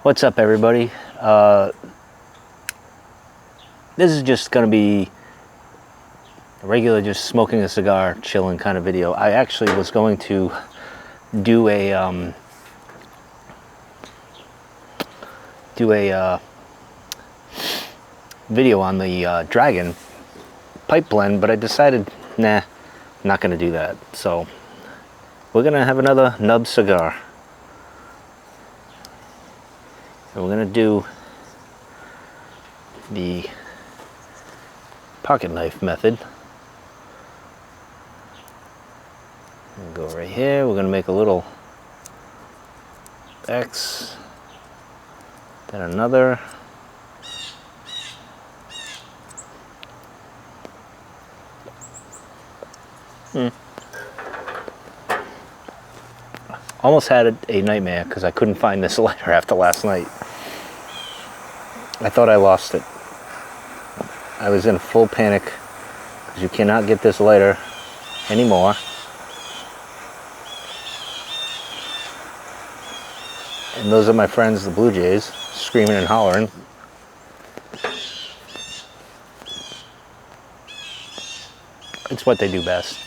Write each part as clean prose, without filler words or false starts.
What's up, everybody? This is just gonna be a regular, just smoking a cigar, chilling kind of video. I actually was going to do a video on the Dragon pipe blend, but I decided, nah, I'm not gonna do that. So we're gonna have another nub cigar. And we're gonna do the pocket knife method. Go right here. We're gonna make a little X, then another. Almost had a nightmare because I couldn't find this lighter after last night. I thought I lost it. I was in full panic because you cannot get this lighter anymore. And those are my friends, the Blue Jays, screaming and hollering. It's what they do best.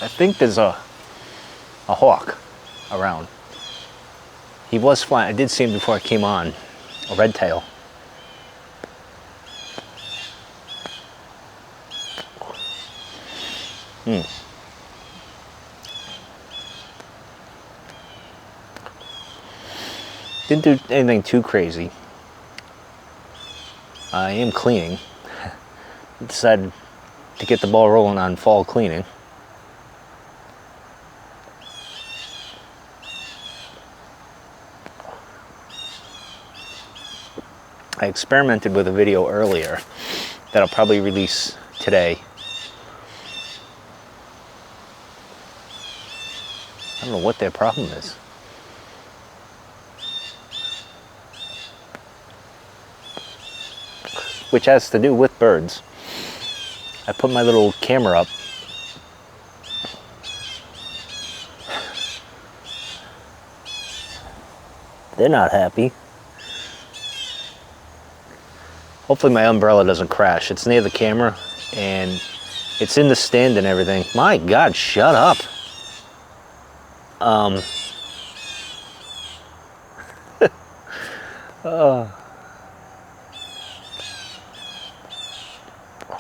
I think there's a hawk around. He was flying. I did see him before I came on. A red tail. Didn't do anything too crazy. I am cleaning. Decided to get the ball rolling on fall cleaning. I experimented with a video earlier that I'll probably release today. I don't know what their problem is. Which has to do with birds. I put my little camera up. They're not happy. Hopefully my umbrella doesn't crash. It's near the camera and it's in the stand and everything. My God, shut up.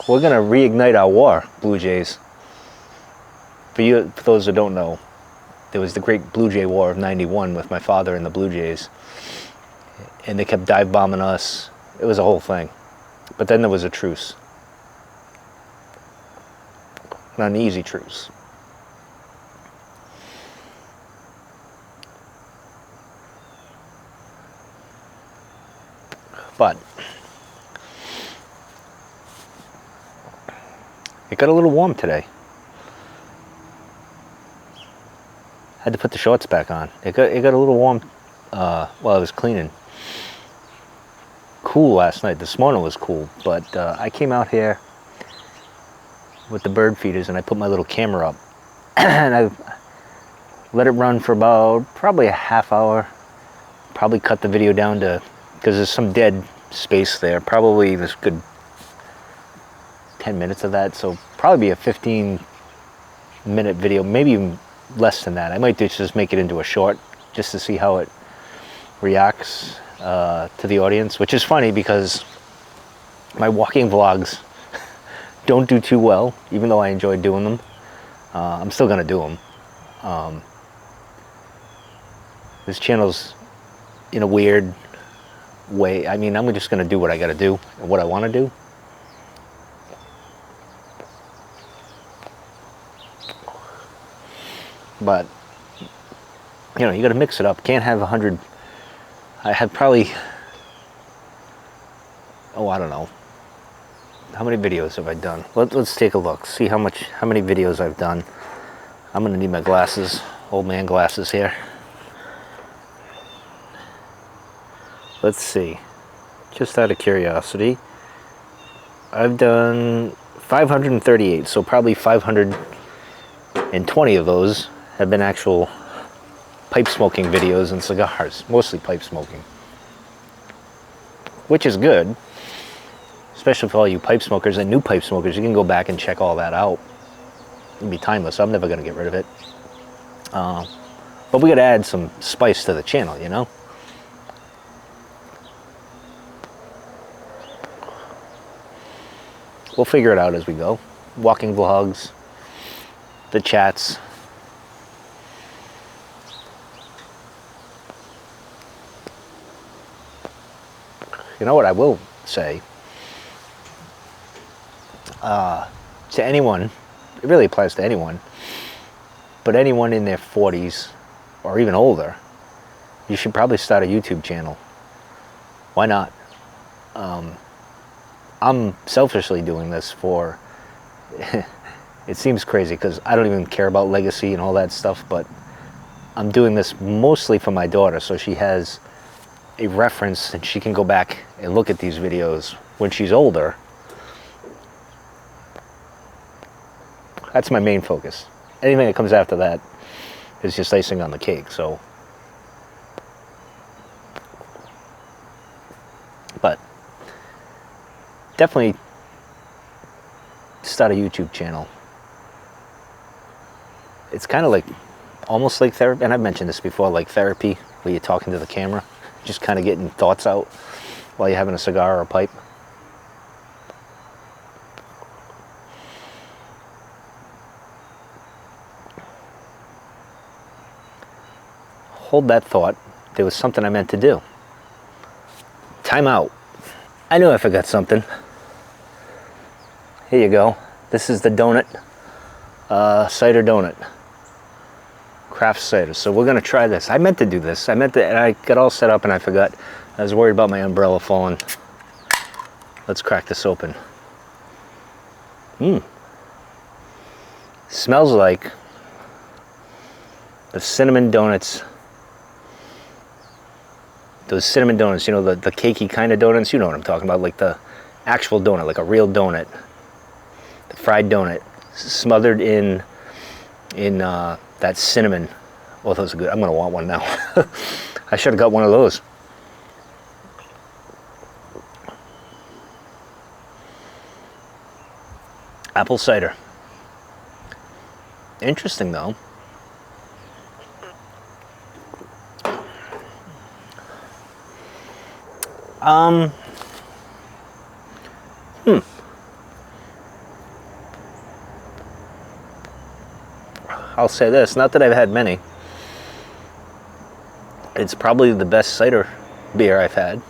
We're gonna reignite our war, Blue Jays. For those who don't know, there was the great Blue Jay War of '91 with my father and the Blue Jays. And they kept dive bombing us. It was a whole thing. But then there was a truce. An uneasy truce. But it got a little warm today. Had to put the shorts back on. It got a little warm while I was cleaning. Cool last night. This morning was cool, but I came out here with the bird feeders and I put my little camera up and I let it run for about probably a half hour. Probably cut the video down to, because there's some dead space there, probably this good 10 minutes of that, so probably be a 15-minute video, maybe even less than that. I might just make it into a short just to see how it reacts to the audience, which is funny because my walking vlogs don't do too well, even though I enjoy doing them. I'm still gonna do them. This channel's in a weird way. I mean, I'm just gonna do what I gotta do and what I want to do. But you know, you gotta mix it up. Can't have 100. I had probably, I don't know. How many videos have I done? Let's take a look. See how many videos I've done. I'm gonna need my glasses, old man glasses here. Let's see. Just out of curiosity, I've done 538, so probably 520 of those have been actual pipe smoking videos and cigars, mostly pipe smoking. Which is good, especially for all you pipe smokers and new pipe smokers. You can go back and check all that out. It'll be timeless. I'm never going to get rid of it. But we got to add some spice to the channel, you know? We'll figure it out as we go. Walking vlogs, the chats. You know what I will say? To anyone, it really applies to anyone, but anyone in their 40s or even older, you should probably start a YouTube channel. Why not? I'm selfishly doing this for, it seems crazy because I don't even care about legacy and all that stuff, but I'm doing this mostly for my daughter, so she has a reference and she can go back and look at these videos when she's older. That's my main focus. Anything that comes after that is just icing on the cake. So, but definitely start a YouTube channel. It's kind of like, almost like therapy, and I've mentioned this before, like therapy, where you're talking to the camera, just kind of getting thoughts out while you're having a cigar or a pipe. Hold that thought. There was something I meant to do. Time out. I knew I forgot something. Here you go. This is the donut, cider donut. Craft cider. So we're gonna try this. I meant to do this. And I got all set up and I forgot. I was worried about my umbrella falling. Let's crack this open. Smells like the cinnamon donuts. Those cinnamon donuts, you know, the cakey kind of donuts, you know what I'm talking about, like the actual donut, like a real donut, the fried donut, smothered in that cinnamon. Oh, those are good. I'm gonna want one now. I should have got one of those. Apple cider. Interesting though. I'll say this, not that I've had many. It's probably the best cider beer I've had.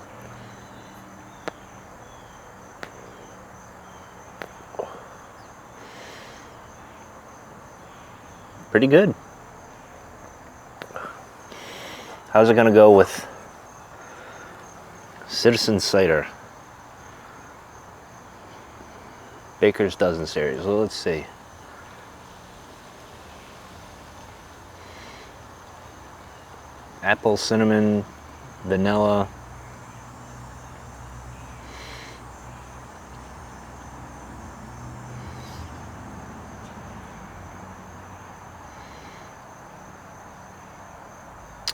Pretty good. How's it gonna go with Citizen Cider? Baker's Dozen series. Well, let's see. Apple, cinnamon, vanilla.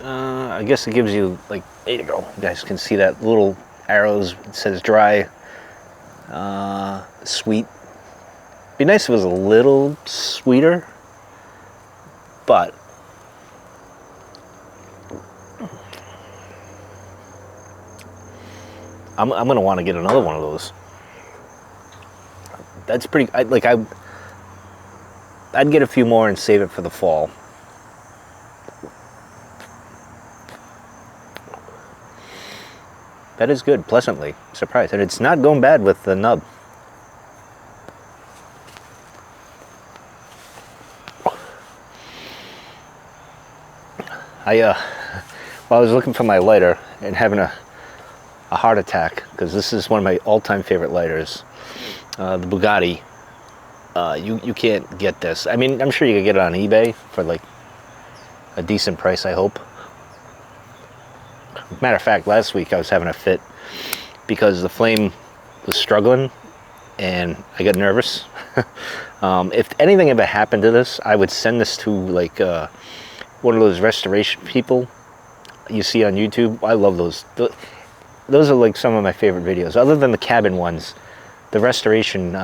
I guess it gives you, like, there you go. You guys can see that little arrows. It says dry, sweet. Be nice if it was a little sweeter, but I'm gonna want to get another one of those. That's pretty. I'd get a few more and save it for the fall. That is good. Pleasantly surprised, and it's not going bad with the nub. While I was looking for my lighter and having a heart attack, because this is one of my all-time favorite lighters, the Bugatti. You can't get this. I mean, I'm sure you could get it on eBay for like a decent price, I hope. Matter of fact, last week I was having a fit because the flame was struggling and I got nervous. If anything ever happened to this, I would send this to like one of those restoration people you see on YouTube. I love those. Those are like some of my favorite videos. Other than the cabin ones, the restoration,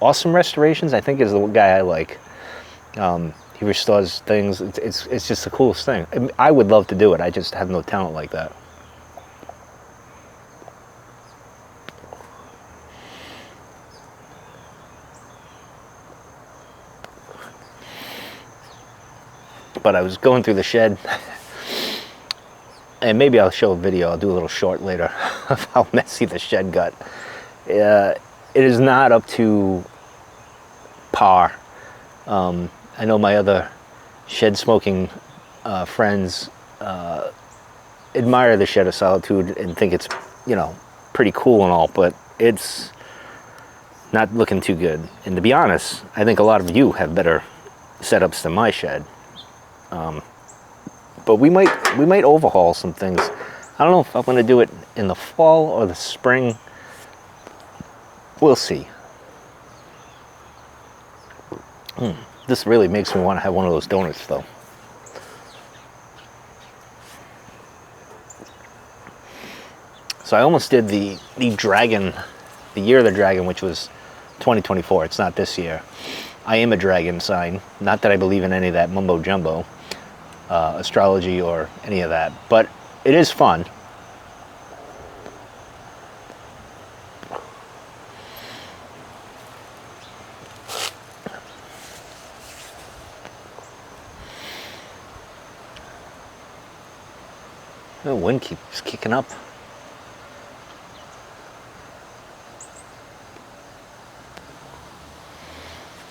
Awesome Restorations, I think is the guy I like. He restores things. It's just the coolest thing. I would love to do it. I just have no talent like that. But I was going through the shed, and maybe I'll show a video. I'll do a little short later of how messy the shed got. It is not up to par. I know my other shed smoking friends admire the Shed of Solitude and think it's, you know, pretty cool and all, but it's not looking too good. And to be honest, I think a lot of you have better setups than my shed. But we might overhaul some things. I don't know if I'm going to do it in the fall or the spring. We'll see. This really makes me want to have one of those donuts, though. So I almost did the dragon, the year of the dragon, which was 2024. It's not this year. I am a dragon sign. Not that I believe in any of that mumbo jumbo, astrology or any of that, but it is fun. The wind keeps kicking up.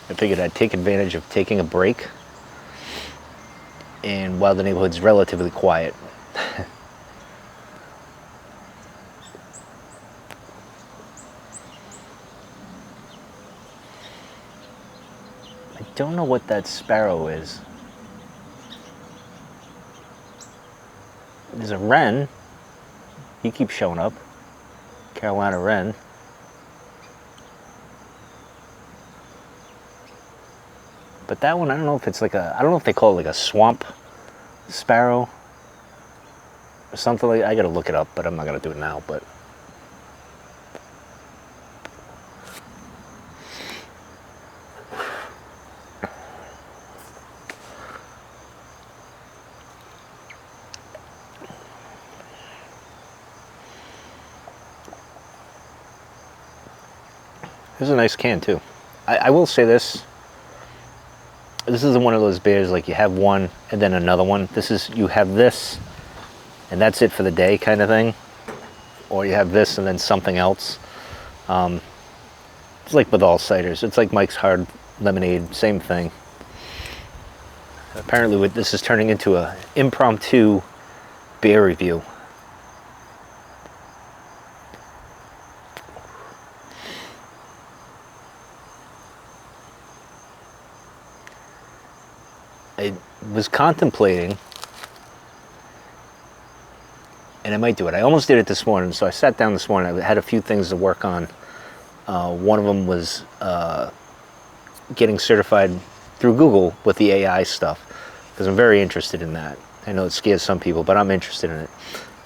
I figured I'd take advantage of taking a break, and while the neighborhood's relatively quiet. I don't know what that sparrow is. There's a wren. He keeps showing up. Carolina wren. But that one, I don't know if it's like I don't know if they call it like a swamp sparrow or something like that. I gotta look it up, but I'm not gonna do it now, but. This is a nice can too. I will say this. This isn't one of those beers like you have one and then another one. This is, you have this and that's it for the day kind of thing. Or you have this and then something else. It's like with all ciders. It's like Mike's Hard Lemonade, same thing. Apparently this is turning into a impromptu beer review. I was contemplating, and I might do it. I almost did it this morning, so I sat down this morning. I had a few things to work on. One of them was getting certified through Google with the AI stuff, because I'm very interested in that. I know it scares some people, but I'm interested in it.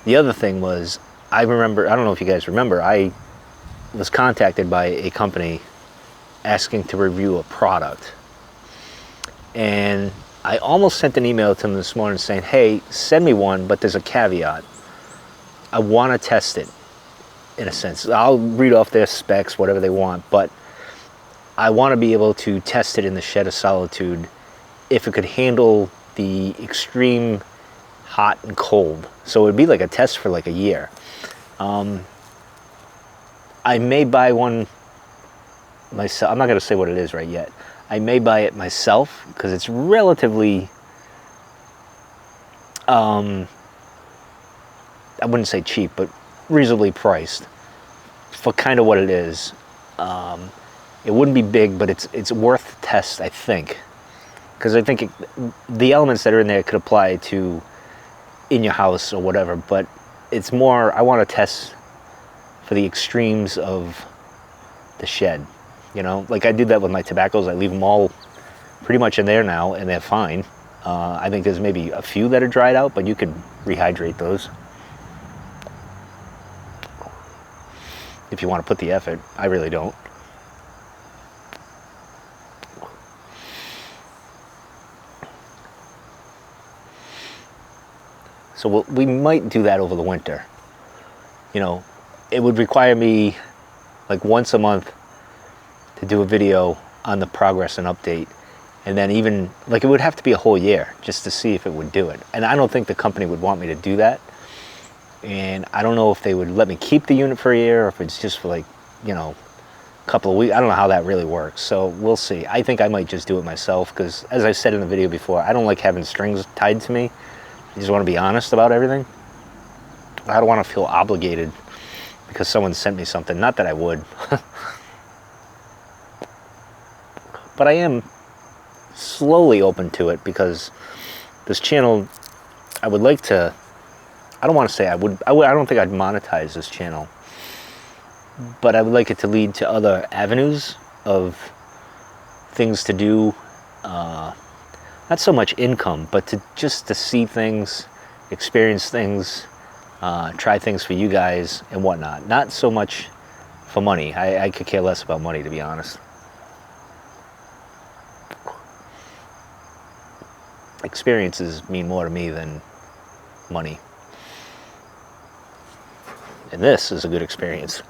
The other thing was, I don't know if you guys remember, I was contacted by a company asking to review a product. And I almost sent an email to them this morning saying, hey, send me one, but there's a caveat. I want to test it, in a sense. I'll read off their specs, whatever they want, but I want to be able to test it in the Shed of Solitude if it could handle the extreme hot and cold. So it would be like a test for like a year. I may buy one myself. I'm not going to say what it is right yet. I may buy it myself because it's relatively, I wouldn't say cheap, but reasonably priced for kind of what it is. It wouldn't be big, but it's worth the test, I think, because I think the elements that are in there could apply to in your house or whatever. But it's more, I want to test for the extremes of the shed. You know, like I do that with my tobaccos. I leave them all pretty much in there now, and they're fine. I think there's maybe a few that are dried out, but you could rehydrate those if you want to put the effort. I really don't. So we might do that over the winter. You know, it would require me like once a month to do a video on the progress and update. And then even, like, it would have to be a whole year just to see if it would do it. And I don't think the company would want me to do that. And I don't know if they would let me keep the unit for a year or if it's just for, like, you know, a couple of weeks. I don't know how that really works. So we'll see. I think I might just do it myself because, as I said in the video before, I don't like having strings tied to me. I just want to be honest about everything. I don't want to feel obligated because someone sent me something. Not that I would. But I am slowly open to it because this channel, I would like to, I don't want to say I don't think I'd monetize this channel, but I would like it to lead to other avenues of things to do, not so much income, but to see things, experience things, try things for you guys and whatnot. Not so much for money. I could care less about money, to be honest. Experiences mean more to me than money. And this is a good experience.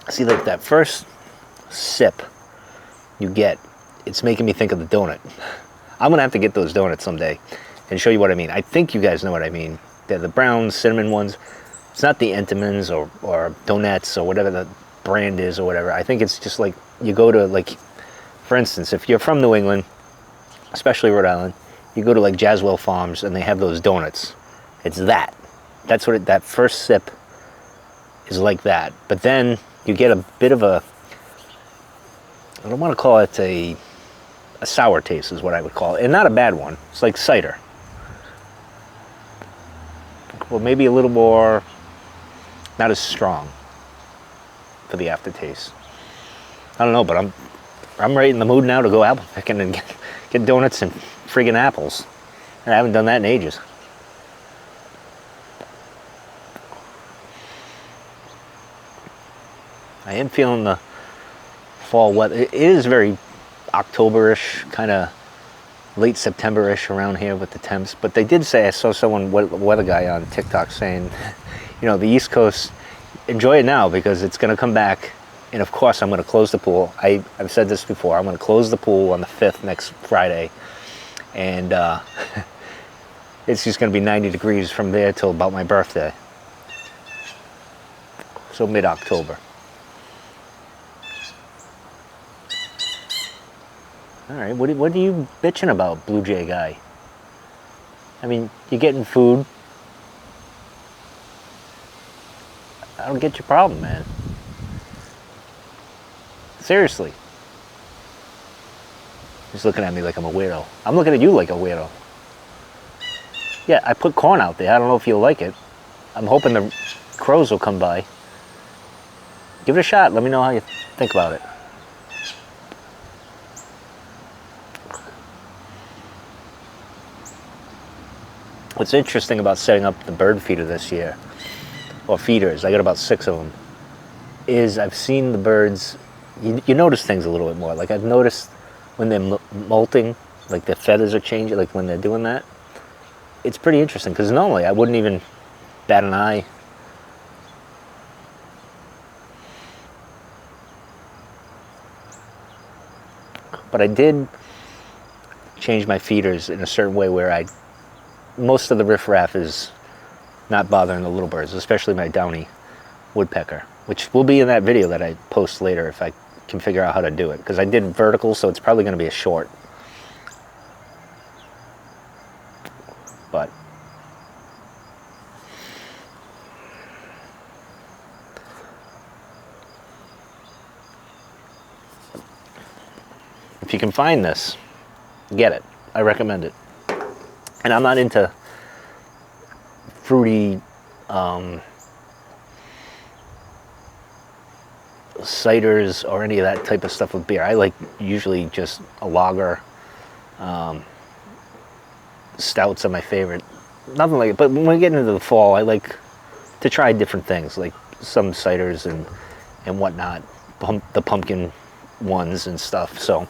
See, like that first sip you get, it's making me think of the donut. I'm gonna have to get those donuts someday and show you what I mean. I think you guys know what I mean. They're the brown cinnamon ones. It's not the Entenmann's or donuts or whatever the brand is or whatever. I think it's just like you go to, like, for instance, if you're from New England, especially Rhode Island, you go to like Jaswell Farms and they have those donuts. It's that. That's what that first sip is like that. But then you get a bit of a, I don't want to call it a sour taste is what I would call it. And not a bad one. It's like cider. Well, maybe a little more, not as strong for the aftertaste. I don't know, but I'm right in the mood now to go apple picking and get donuts and friggin' apples. And I haven't done that in ages. I am feeling the fall weather. It is very October-ish, kind of late September-ish around here with the temps. But they did say, I saw someone, weather guy on TikTok saying, you know, the East Coast, enjoy it now because it's going to come back. And of course, I'm going to close the pool. I've said this before. I'm going to close the pool on the 5th, next Friday. And it's just going to be 90 degrees from there till about my birthday. So mid-October. All right, what are you bitching about, Blue Jay guy? I mean, you're getting food. I don't get your problem, man. Seriously. He's looking at me like I'm a weirdo. I'm looking at you like a weirdo. Yeah, I put corn out there. I don't know if you'll like it. I'm hoping the crows will come by. Give it a shot. Let me know how you think about it. What's interesting about setting up the bird feeder this year, or feeders, I got about 6 of them, is I've seen the birds. You notice things a little bit more. Like I've noticed when they're molting, like their feathers are changing, like when they're doing that. It's pretty interesting because normally I wouldn't even bat an eye. But I did change my feeders in a certain way where most of the riffraff is not bothering the little birds, especially my downy woodpecker, which will be in that video that I post later if I can figure out how to do it, because I did vertical, so it's probably going to be a short. But if you can find this, get it. I recommend it. And I'm not into fruity ciders or any of that type of stuff with beer. I like usually just a lager. Stouts are my favorite. Nothing like it. But when we get into the fall, I like to try different things, like some ciders and whatnot, the pumpkin ones and stuff. So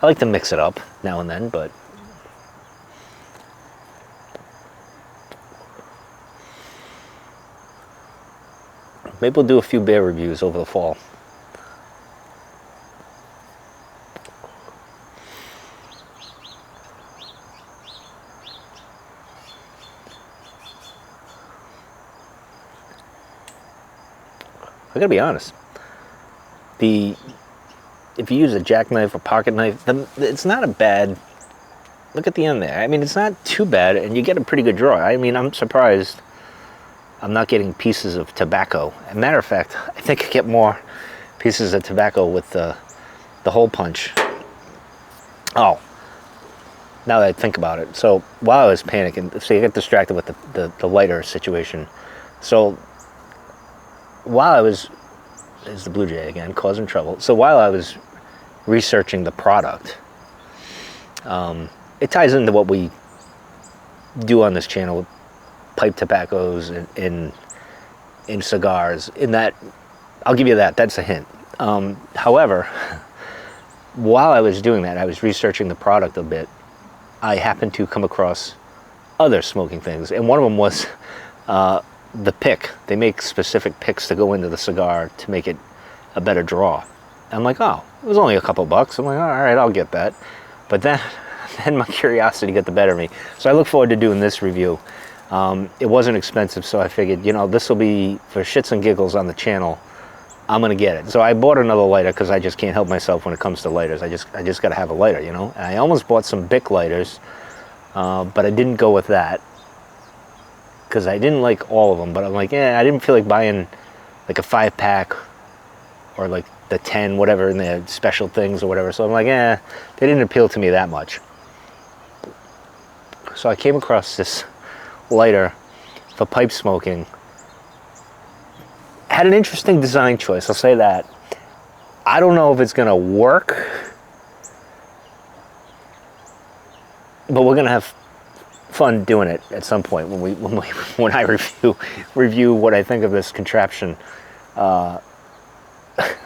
I like to mix it up now and then, but maybe we'll do a few beer reviews over the fall. I gotta be honest. If you use a jackknife or pocket knife, it's not a bad. Look at the end there. I mean, it's not too bad, and you get a pretty good draw. I mean, I'm surprised I'm not getting pieces of tobacco. As a matter of fact, I think I get more pieces of tobacco with the hole punch. Oh, now that I think about it. So while I was panicking, so you get distracted with the lighter situation. So while I was, there's the blue jay again, causing trouble. So while I was researching the product, it ties into what we do on this channel with pipe tobaccos and in cigars. In that, I'll give you that. That's a hint. However, while I was doing that, I was researching the product a bit. I happened to come across other smoking things, and one of them was the pick. They make specific picks to go into the cigar to make it a better draw. I'm like, oh, it was only a couple bucks. I'm like, all right, I'll get that. But then my curiosity got the better of me. So I look forward to doing this review. It wasn't expensive, so I figured, this will be for shits and giggles on the channel. I'm gonna get it. So I bought another lighter because I just can't help myself when it comes to lighters. I just gotta have a lighter, And I almost bought some Bic lighters, but I didn't go with that because I didn't like all of them. But I'm like, I didn't feel like buying like a 5-pack or like the 10, whatever, in the special things or whatever. So I'm like, they didn't appeal to me that much. So I came across this lighter for pipe smoking. Had an interesting design choice, I'll say that. I don't know if it's gonna work, but we're gonna have fun doing it at some point when I review what I think of this contraption.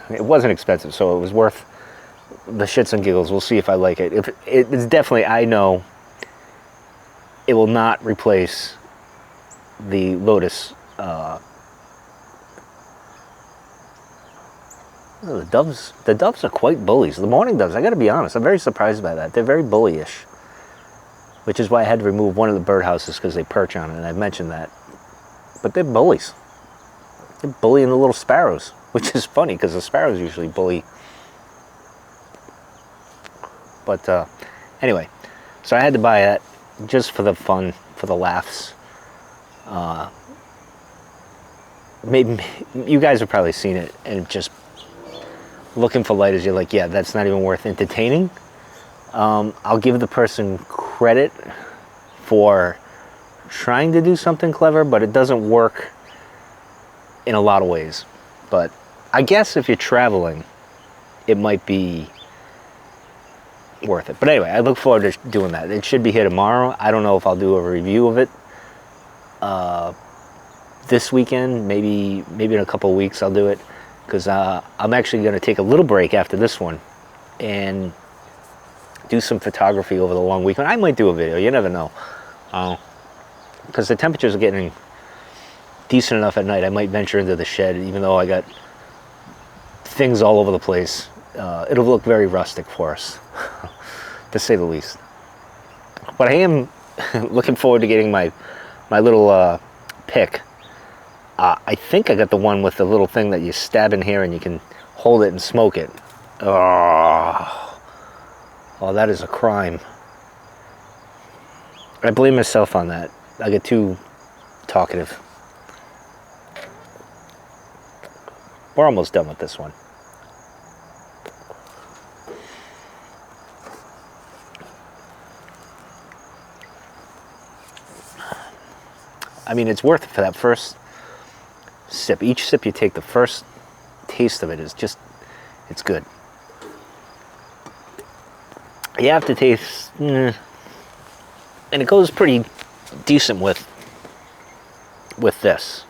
It wasn't expensive, so it was worth the shits and giggles. We'll see if I like it. If it's definitely, I know it will not replace the Lotus. The doves are quite bullies. The morning doves, I got to be honest, I'm very surprised by that. They're very bullyish, which is why I had to remove one of the birdhouses because they perch on it, and I've mentioned that. But they're bullies. They're bullying the little sparrows, which is funny because the sparrows usually bully. But anyway, so I had to buy that just for the fun, for the laughs. Maybe you guys have probably seen it, and just looking for lighters, you're like, yeah, that's not even worth entertaining. I'll give the person credit for trying to do something clever, but it doesn't work in a lot of ways. But I guess if you're traveling, it might be worth it. But anyway, I look forward to doing that. It should be here tomorrow. I don't know if I'll do a review of it this weekend. Maybe in a couple of weeks I'll do it, because I'm actually going to take a little break after this one and do some photography over the long weekend. I might do a video. You never know. Because the temperatures are getting decent enough at night. I might venture into the shed, even though I got things all over the place. It'll look very rustic for us, to say the least. But I am looking forward to getting my little pick. I think I got the one with the little thing that you stab in here and you can hold it and smoke it. Oh, that is a crime. I blame myself on that. I get too talkative. We're almost done with this one. I mean, it's worth it for that first sip. Each sip you take, the first taste of it is just, it's good. You have to taste, and it goes pretty decent with this.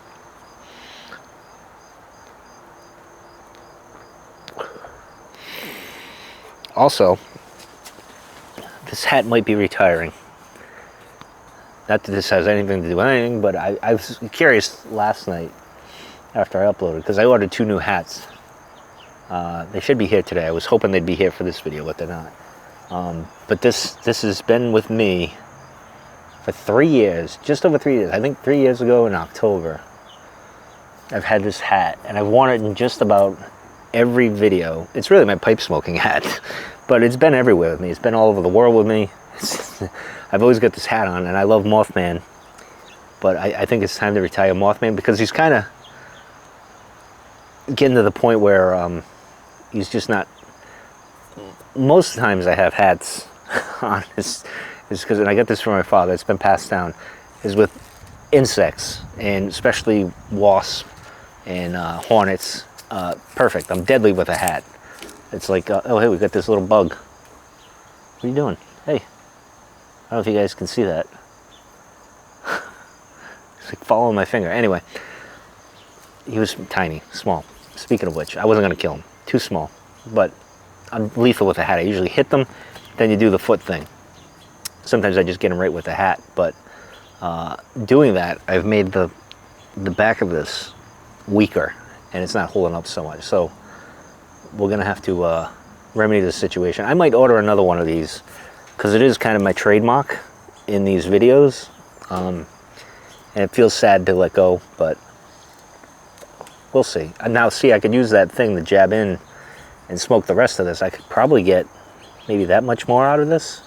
Also, this hat might be retiring. Not that this has anything to do with anything, but I was curious last night after I uploaded, because I ordered 2 new hats. They should be here today. I was hoping they'd be here for this video, but they're not. But this has been with me for 3 years, just over 3 years. I think 3 years ago in October, I've had this hat, and I've worn it in just about every video. It's really my pipe smoking hat, but it's been everywhere with me. It's been all over the world with me. I've always got this hat on, and I love Mothman, but I think it's time to retire Mothman, because he's kind of getting to the point where he's just not. Most times I have hats on is because, and I got this from my father, it's been passed down, is with insects, and especially wasps and hornets. Perfect. I'm deadly with a hat. It's like, oh, hey, we got this little bug. What are you doing? Hey. I don't know if you guys can see that. It's like following my finger. Anyway, he was tiny, small. Speaking of which, I wasn't going to kill him. Too small. But I'm lethal with a hat. I usually hit them, then you do the foot thing. Sometimes I just get them right with the hat. But doing that, I've made the back of this weaker, and it's not holding up so much. So we're going to have to remedy the situation. I might order another one of these, because it is kind of my trademark in these videos. And it feels sad to let go, but we'll see. And now, see, I could use that thing to jab in and smoke the rest of this. I could probably get maybe that much more out of this.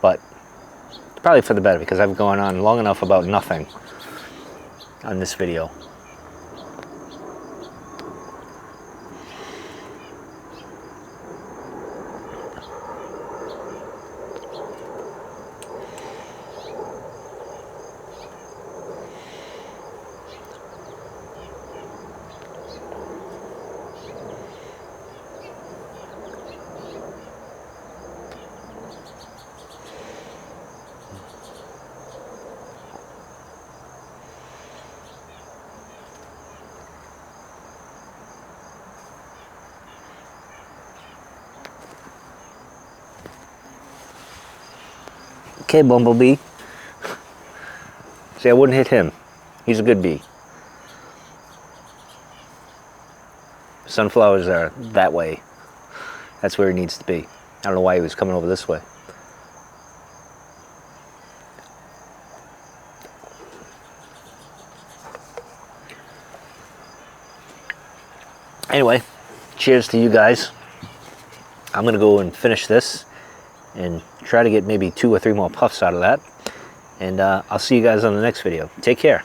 But probably for the better, because I've gone on long enough about nothing on this video. Okay, Bumblebee. See, I wouldn't hit him. He's a good bee. Sunflowers are that way. That's where he needs to be. I don't know why he was coming over this way. Anyway, cheers to you guys. I'm going to go and finish this and try to get maybe 2 or 3 more puffs out of that. And I'll see you guys on the next video. Take care.